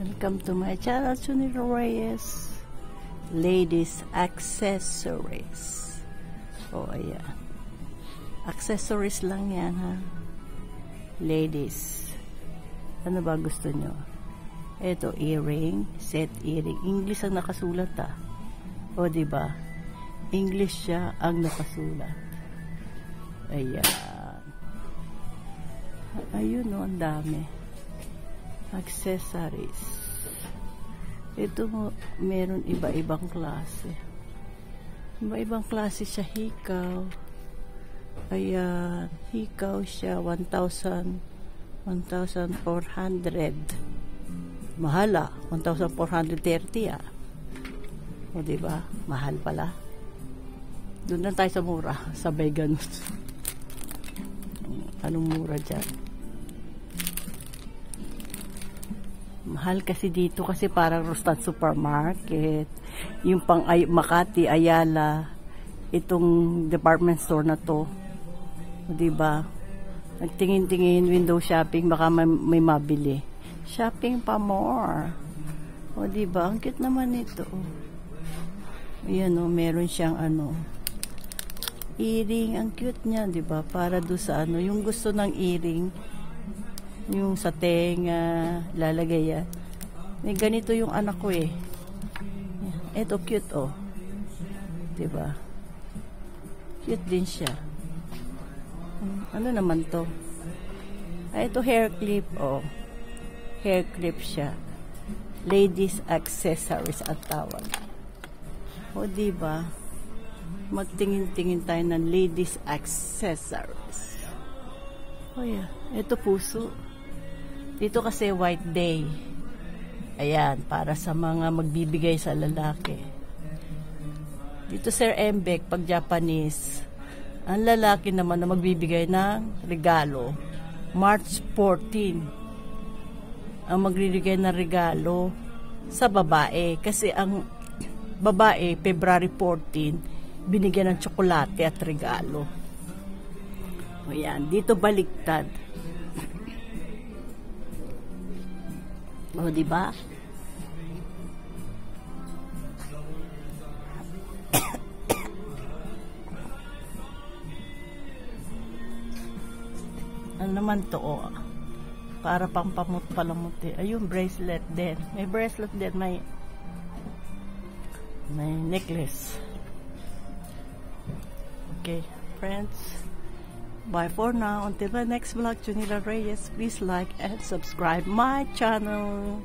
Welcome to my channel, Junila Reyes. Ladies accessories. Oh, ayan. Accessories lang yan, ha? Ladies. Ano ba gusto nyo? Ito, earring. Set earring. English ang nakasulat, ha? O, diba? English siya ang nakasulat. Ayan. Ayun, o, ang dami. Accessories. Ito mo, meron iba-ibang klase. Iba-ibang klase siya. Hikaw. Ayan. Hikaw siya. 1,400. Mahala. 1,430 ah. O diba? Mahal pala. Doon lang tayo sa mura. Sabay ganun. Anong mura dyan? Mahal kasi dito kasi parang Rostan Supermarket. Yung pang Makati, Ayala, itong department store na to. O diba? Nagtingin-tingin, window shopping, baka may mabili. Shopping pa more. O diba? Ang cute naman ito. Ayan o, meron siyang ano, earring. Ang cute niya, diba? Para doon sa ano, yung gusto ng earring, yung sa tenga, lalagay yan. May ganito yung anak ko eh. Ito cute oh. Diba? Cute din siya. Ano naman to? Ito hair clip oh. Hair clip siya. Ladies accessories at tawag. O diba? Magtingin-tingin tayo ng ladies accessories. Oh yeah. Ito puso. Dito kasi white day. Ayan, para sa mga magbibigay sa lalaki. Dito Sir Mbek, pag Japanese, ang lalaki naman na magbibigay ng regalo. March 14. Ang magbibigay ng regalo sa babae. Kasi ang babae, February 14, binigyan ng tsokolate at regalo. Ayan, dito baliktad. O, diba? Ano naman to, oh. Para pang palamuti. Ayun, bracelet din. May bracelet din, may necklace. Okay, friends. Bye for now. Until the next vlog, Junila Reyes. Please like and subscribe my channel.